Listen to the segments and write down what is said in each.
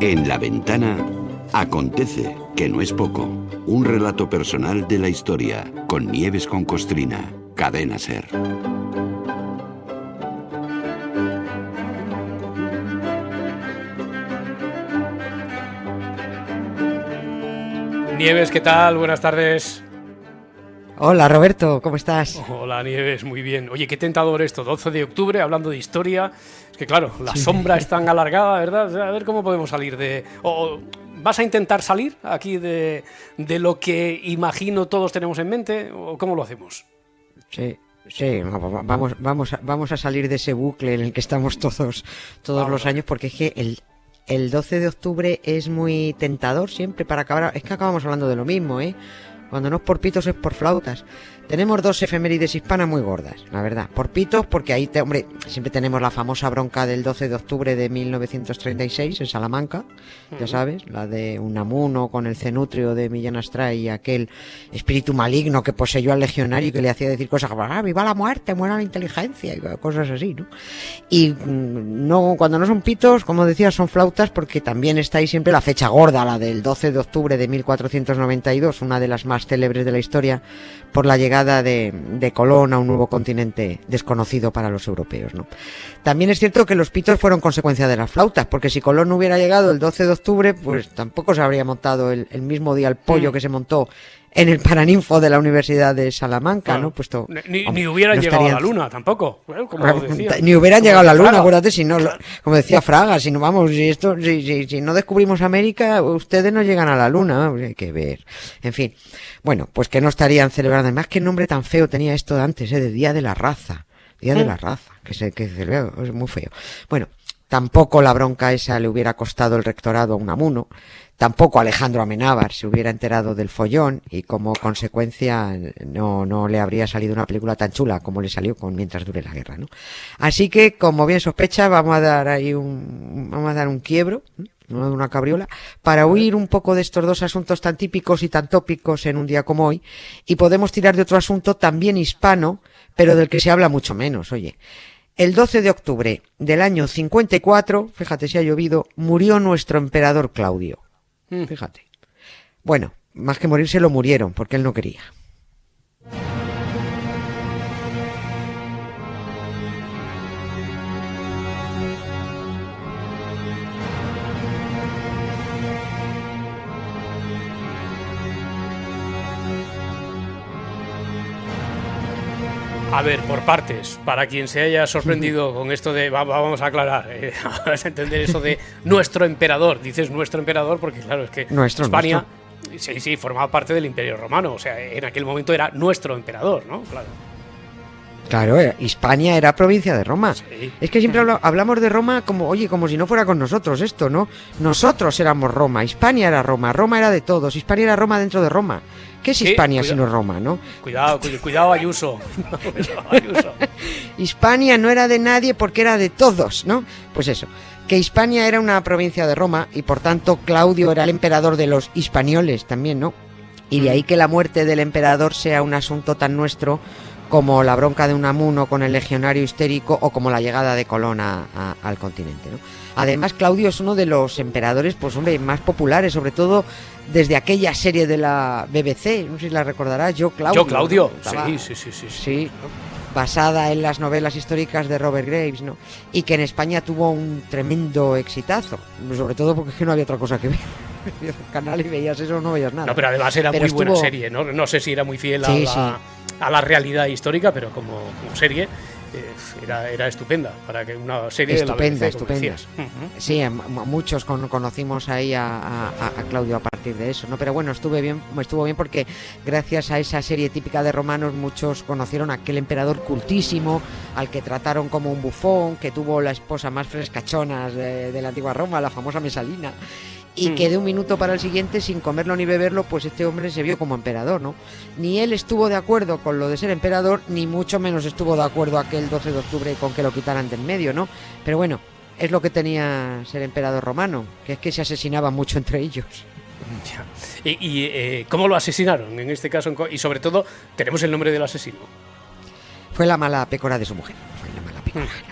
En La Ventana acontece, que no es poco. Un relato personal de la historia, con Nieves con Costrina, Cadena SER. Nieves, ¿qué tal? Buenas tardes. Hola Roberto, ¿cómo estás? Hola Nieves, muy bien. Oye, qué tentador esto, 12 de octubre, hablando de historia. Es que claro, la sombra es tan alargada, ¿verdad? A ver cómo podemos salir de... ¿O vas a intentar salir aquí de lo que imagino todos tenemos en mente? ¿O cómo lo hacemos? Sí, vamos a salir de ese bucle en el que estamos todos los años, porque es que el 12 de octubre es muy tentador siempre para acabar... Es que acabamos hablando de lo mismo, ¿eh? Cuando no es por pitos es por flautas. Tenemos dos efemérides hispanas muy gordas, la verdad. Por pitos, porque ahí, siempre tenemos la famosa bronca del 12 de octubre de 1936 en Salamanca, ya sabes, la de Unamuno con el cenutrio de Millán Astray y aquel espíritu maligno que poseyó al legionario y que le hacía decir cosas como viva la muerte, muera la inteligencia, y cosas así, ¿no? Y no, cuando no son pitos, como decía, son flautas, porque también está ahí siempre la fecha gorda, la del 12 de octubre de 1492, una de las más célebres de la historia, por la llegada de Colón a un nuevo continente desconocido para los europeos, ¿no? También es cierto que los pitos fueron consecuencia de las flautas, porque si Colón no hubiera llegado el 12 de octubre, pues tampoco se habría montado el mismo día el pollo que se montó en el Paraninfo de la Universidad de Salamanca, ¿no? Puesto, ni hubieran llegado a la luna tampoco, como decía. Ni hubieran llegado a la luna, acuérdate, si no, como decía Fraga, si no vamos, si no descubrimos América, ustedes no llegan a la luna, hay que ver. En fin, bueno, pues que no estarían celebrando, además qué nombre tan feo tenía esto de antes, de Día de la Raza, Día de la Raza, que celebra, es muy feo. Bueno, tampoco la bronca esa le hubiera costado el rectorado a Unamuno. Tampoco Alejandro Amenábar se hubiera enterado del follón y como consecuencia no le habría salido una película tan chula como le salió con Mientras dure la guerra, ¿no? Así que, como bien sospecha, vamos a dar un quiebro, una cabriola, para huir un poco de estos dos asuntos tan típicos y tan tópicos en un día como hoy, y podemos tirar de otro asunto también hispano, pero del que se habla mucho menos, oye. El 12 de octubre del año 54, fíjate si ha llovido, murió nuestro emperador Claudio. Fíjate. Bueno, más que morirse lo murieron, porque él no quería. A ver, por partes, para quien se haya sorprendido con esto de, vamos a aclarar, vas a entender eso de nuestro emperador. Dices nuestro emperador porque, claro, es que España, sí, formaba parte del Imperio Romano, o sea, en aquel momento era nuestro emperador, ¿no? Claro, Hispania era provincia de Roma. Sí. Es que siempre hablamos de Roma como si no fuera con nosotros esto, ¿no? Nosotros éramos Roma, Hispania era Roma, Roma era de todos, Hispania era Roma dentro de Roma. ¿Qué es Hispania si no es Roma, no? Cuidado, Ayuso. Hispania no era de nadie porque era de todos, ¿no? Pues eso, que Hispania era una provincia de Roma y por tanto Claudio era el emperador de los hispanioles también, ¿no? Y de ahí que la muerte del emperador sea un asunto tan nuestro como la bronca de Unamuno con el legionario histérico o como la llegada de Colón al continente, ¿no? Además, Claudio es uno de los emperadores, pues hombre, más populares, sobre todo desde aquella serie de la BBC, no sé si la recordarás, Yo Claudio, ¿no? Sí. Basada en las novelas históricas de Robert Graves, ¿no? Y que en España tuvo un tremendo exitazo, sobre todo porque es que no había otra cosa que ver. El canal y veías eso o no veías nada. No, pero además era muy buena serie, ¿no? No sé si era muy fiel a la realidad histórica, pero como serie era estupenda para que una serie estupenda. de la BBC, Sí, muchos conocimos ahí a Claudio a partir de eso, ¿no? Pero bueno, estuvo bien porque gracias a esa serie típica de romanos muchos conocieron a aquel emperador cultísimo al que trataron como un bufón, que tuvo la esposa más frescachonas de la antigua Roma, la famosa Mesalina. Y que de un minuto para el siguiente, sin comerlo ni beberlo, pues este hombre se vio como emperador, ¿no? Ni él estuvo de acuerdo con lo de ser emperador, ni mucho menos estuvo de acuerdo aquel 12 de octubre con que lo quitaran del medio, ¿no? Pero bueno, es lo que tenía ser emperador romano, que es que se asesinaban mucho entre ellos. Ya. ¿Y cómo lo asesinaron en este caso? Y sobre todo, tenemos el nombre del asesino. Fue la mala pécora de su mujer.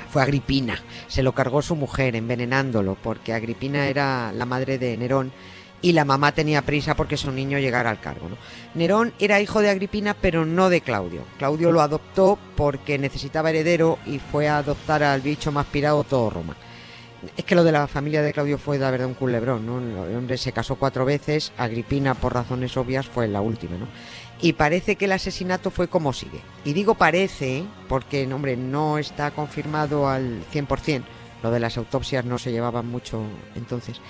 Fue Agripina. se lo cargó su mujer envenenándolo, porque Agripina era la madre de Nerón y la mamá tenía prisa porque su niño llegara al cargo, ¿no? Nerón era hijo de Agripina, pero no de Claudio. Claudio lo adoptó porque necesitaba heredero y fue a adoptar al bicho más pirado todo Roma. Es que lo de la familia de Claudio fue, la verdad, un culebrón, ¿no? El hombre se casó 4 veces, Agripina, por razones obvias, fue la última, ¿no? Y parece que el asesinato fue como sigue. Y digo parece, porque, hombre, no está confirmado al 100%, lo de las autopsias no se llevaban mucho entonces,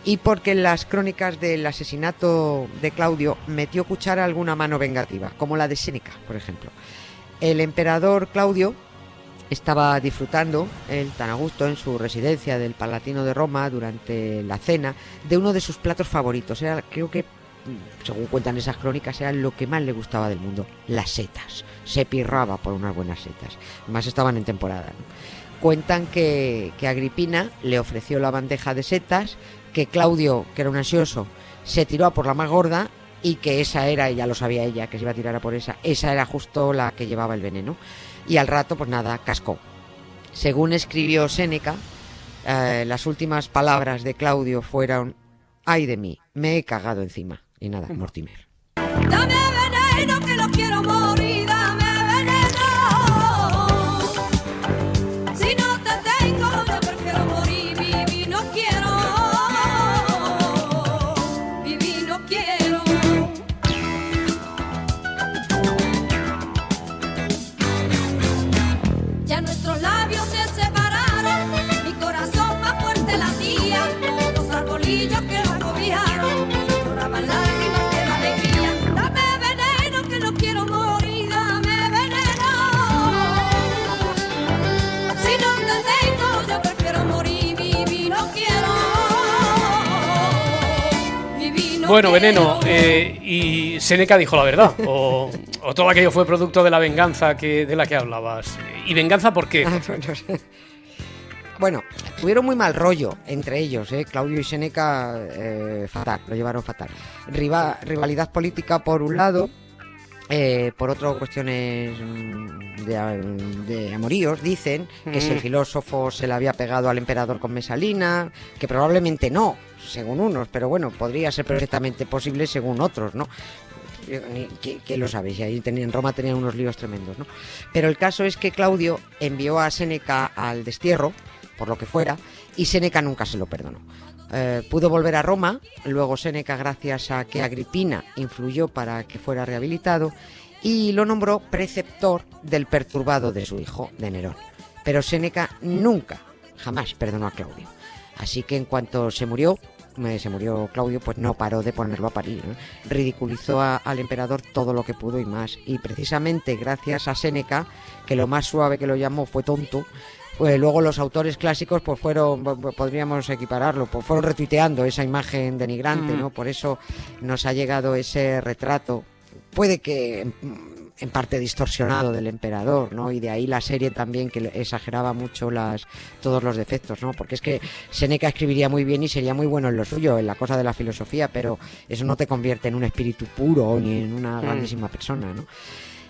y porque en las crónicas del asesinato de Claudio metió cuchara alguna mano vengativa, como la de Séneca, por ejemplo. El emperador Claudio estaba disfrutando, él tan a gusto, en su residencia del Palatino de Roma durante la cena, de uno de sus platos favoritos. Era, creo que, según cuentan esas crónicas, era lo que más le gustaba del mundo, las setas. Se pirraba por unas buenas setas. Además estaban en temporada, ¿no? Cuentan que Agripina le ofreció la bandeja de setas, que Claudio, que era un ansioso, se tiró a por la más gorda y que esa era, y ya lo sabía ella, que se iba a tirar a por esa era justo la que llevaba el veneno. Y al rato, pues nada, cascó. Según escribió Séneca, las últimas palabras de Claudio fueron: ay de mí, me he cagado encima. Y nada, Mortimer. Dame veneno que no quiero morir, dame veneno. Si no te tengo, yo prefiero morir, vivir no quiero. Vivir no quiero. Ya nuestros labios se separaron, mi corazón más fuerte latía, los arbolillos que lo cobijaron, lloraban lágrimas de la alegría. Dame veneno que no quiero morir, dame veneno. Si no te tengo, yo prefiero morir, vivir no quiero. Vivir no Bueno, quiero. Veneno, y Séneca dijo la verdad, o todo aquello fue producto de la venganza de la que hablabas. ¿Y venganza por qué? Bueno, tuvieron muy mal rollo entre ellos, Claudio y Séneca, fatal, lo llevaron fatal. Rivalidad política por un lado, por otro cuestiones de amoríos. Dicen que si el filósofo se le había pegado al emperador con Mesalina, que probablemente no, según unos, pero bueno, podría ser perfectamente posible según otros, ¿no? Que lo sabéis, ahí en Roma tenían unos líos tremendos, ¿no? Pero el caso es que Claudio envió a Séneca al destierro, por lo que fuera, y Séneca nunca se lo perdonó. Pudo volver a Roma, luego Séneca, gracias a que Agripina influyó para que fuera rehabilitado, y lo nombró preceptor del perturbado de su hijo, de Nerón. Pero Séneca nunca, jamás perdonó a Claudio. Así que en cuanto se murió Claudio, pues no paró de ponerlo a parir, ¿no? Ridiculizó al emperador todo lo que pudo y más. Y precisamente gracias a Séneca, que lo más suave que lo llamó fue tonto, pues luego los autores clásicos pues podríamos equipararlo, pues fueron retuiteando esa imagen denigrante, ¿no? Por eso nos ha llegado ese retrato, puede que en parte distorsionado, del emperador, ¿no? Y de ahí la serie también, que exageraba mucho todos los defectos, ¿no? Porque es que Séneca escribiría muy bien y sería muy bueno en lo suyo, en la cosa de la filosofía, pero eso no te convierte en un espíritu puro ni en una grandísima persona, ¿no?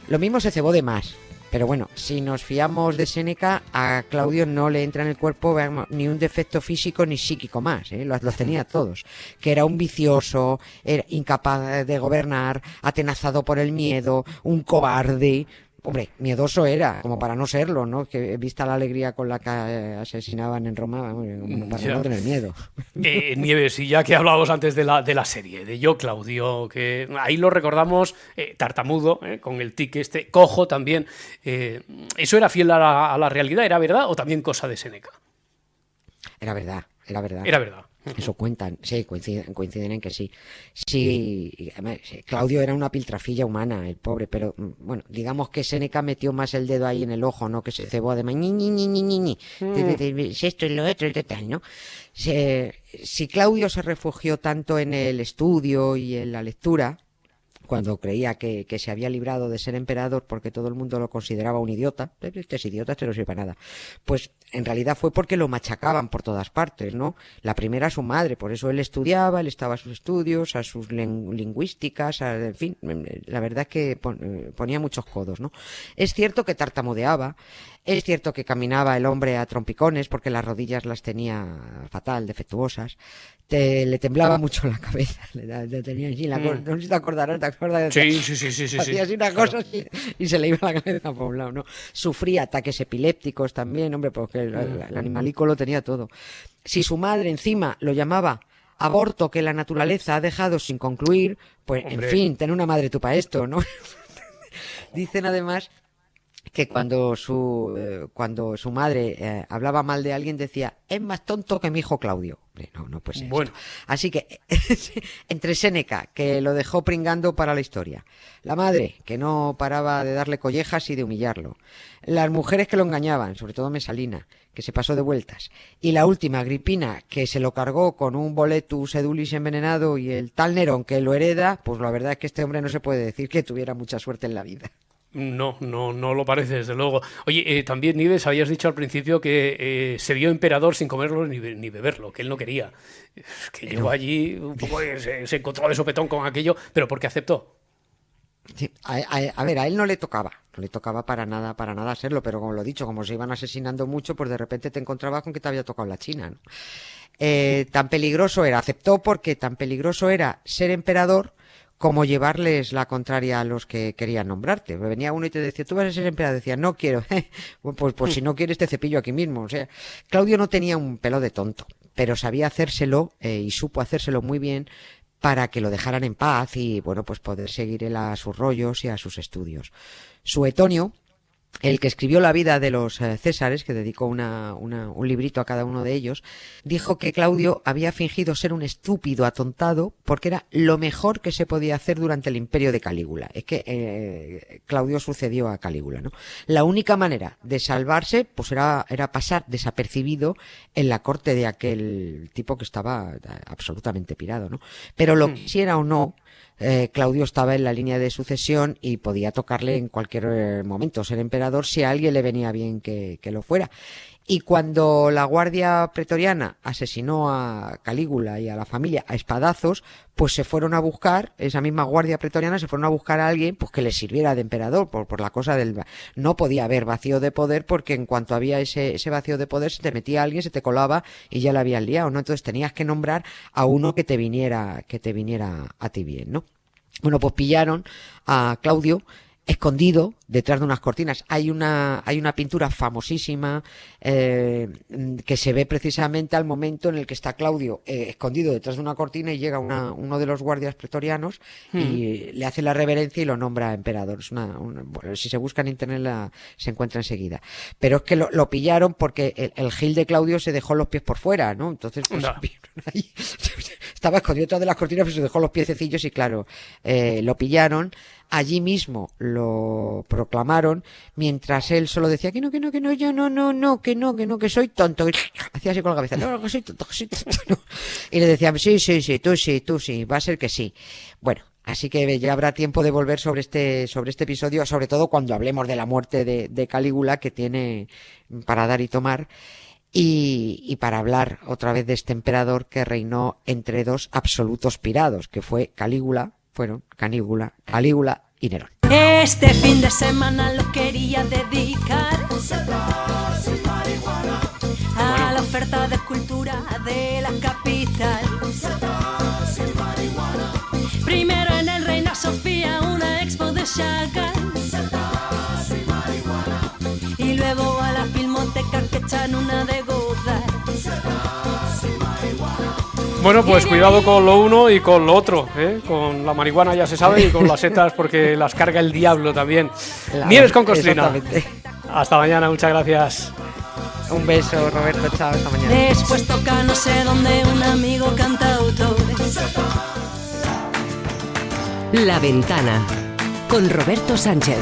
Lo mismo se cebó de más. Pero bueno, si nos fiamos de Séneca, a Claudio no le entra en el cuerpo ni un defecto físico ni psíquico más, los tenía todos. Que era un vicioso, era incapaz de gobernar, atenazado por el miedo, un cobarde. Hombre, miedoso era, como para no serlo, ¿no? Que vista la alegría con la que asesinaban en Roma, como para no tener miedo. Nieves, y ya que hablábamos antes de la serie, de Yo Claudio, que ahí lo recordamos tartamudo, con el tic cojo también. ¿Eso era fiel a la realidad? ¿Era verdad o también cosa de Séneca? Era verdad. Era verdad. Eso cuentan, sí, coinciden en que sí. Sí, Claudio era una piltrafilla humana, el pobre, pero bueno, digamos que Séneca metió más el dedo ahí en el ojo, ¿no? Que se cebó además, esto y lo otro, tal, ¿no? Si Claudio se refugió tanto en el estudio y en la lectura, cuando creía que se había librado de ser emperador porque todo el mundo lo consideraba un idiota, este es idiota, este no sirve para nada, pues en realidad fue porque lo machacaban por todas partes, ¿no? La primera su madre, por eso él estudiaba, él estaba a sus estudios, a sus lingüísticas, en fin, la verdad es que ponía muchos codos, ¿no? Es cierto que tartamudeaba, Es cierto que caminaba el hombre a trompicones porque las rodillas las tenía fatal, defectuosas. Le temblaba mucho la cabeza, le tenía así no sé si te acordarás, ¿te acuerdas? Sí. Hacía así una cosa y se le iba la cabeza por un lado, ¿no? Sufría ataques epilépticos también, hombre, porque el animalico lo tenía todo. Si su madre encima lo llamaba aborto que la naturaleza ha dejado sin concluir, pues hombre, en fin, ten una madre tú para esto, ¿no? Dicen además que cuando su madre hablaba mal de alguien decía, es más tonto que mi hijo Claudio. No puede ser. Bueno. Así que entre Séneca, que lo dejó pringando para la historia, la madre, que no paraba de darle collejas y de humillarlo, las mujeres que lo engañaban, sobre todo Mesalina, que se pasó de vueltas, y la última, Agripina, que se lo cargó con un boletus edulis envenenado, y el tal Nerón que lo hereda, pues la verdad es que este hombre no se puede decir que tuviera mucha suerte en la vida. No lo parece, desde luego. Oye, también, Nieves, habías dicho al principio que se vio emperador sin comerlo ni beberlo, que él no quería. Que llegó allí, un poco se encontró de sopetón con aquello, pero ¿por qué aceptó? Sí, a ver, a él no le tocaba para nada hacerlo, pero como lo he dicho, como se iban asesinando mucho, pues de repente te encontrabas con que te había tocado la China, ¿no? Tan peligroso era, aceptó porque tan peligroso era ser emperador como llevarles la contraria a los que querían nombrarte. Venía uno y te decía, tú vas a ser emperador, decía, no quiero, pues si no quieres te cepillo aquí mismo. O sea, Claudio no tenía un pelo de tonto, pero sabía hacérselo y supo hacérselo muy bien para que lo dejaran en paz y, bueno, pues poder seguir él a sus rollos y a sus estudios. Suetonio, el que escribió la vida de los Césares, que dedicó un librito a cada uno de ellos, dijo que Claudio había fingido ser un estúpido atontado porque era lo mejor que se podía hacer durante el imperio de Calígula. Es que Claudio sucedió a Calígula, ¿no? La única manera de salvarse pues era pasar desapercibido en la corte de aquel tipo que estaba absolutamente pirado, ¿no? Pero lo quisiera o no, Claudio estaba en la línea de sucesión y podía tocarle en cualquier momento ser emperador si a alguien le venía bien que lo fuera. Y cuando la guardia pretoriana asesinó a Calígula y a la familia a espadazos, pues se fueron a buscar, esa misma guardia pretoriana se fueron a buscar a alguien pues que les sirviera de emperador, por la cosa del... No podía haber vacío de poder porque en cuanto había ese vacío de poder se te metía alguien, se te colaba y ya la habían liado, ¿no? Entonces tenías que nombrar a uno que te viniera a ti bien, ¿no? Bueno, pues pillaron a Claudio escondido detrás de unas cortinas. Hay una pintura famosísima que se ve precisamente al momento en el que está Claudio escondido detrás de una cortina y llega uno de los guardias pretorianos y le hace la reverencia y lo nombra emperador. Es bueno, si se busca en internet se encuentra enseguida. Pero es que lo pillaron porque el gil de Claudio se dejó los pies por fuera, ¿no? Entonces pues, ahí, estaba escondido detrás de las cortinas pero se dejó los piececillos y claro, lo pillaron. Allí mismo lo proclamaron, mientras él solo decía que no, yo no, que soy tonto. Y hacía así con la cabeza, no, que soy tonto, no. Y le decían, sí, tú sí, va a ser que sí. Bueno, así que ya habrá tiempo de volver sobre este episodio, sobre todo cuando hablemos de la muerte de Calígula, que tiene para dar y tomar. Y para hablar otra vez de este emperador que reinó entre dos absolutos pirados, que fueron Calígula y Nerón. Este fin de semana lo quería dedicar a la oferta de cultura de la capital. Primero en el Reina Sofía una expo de Chagall y luego a la filmoteca que echan una de Godard. Bueno, pues cuidado con lo uno y con lo otro, ¿eh? Con la marihuana ya se sabe y con las setas porque las carga el diablo también. Claro, Nieves con Costrina. Hasta mañana, muchas gracias. Un beso, Roberto, chao, hasta mañana. Después toca no sé dónde un amigo cantautor. La Ventana con Roberto Sánchez.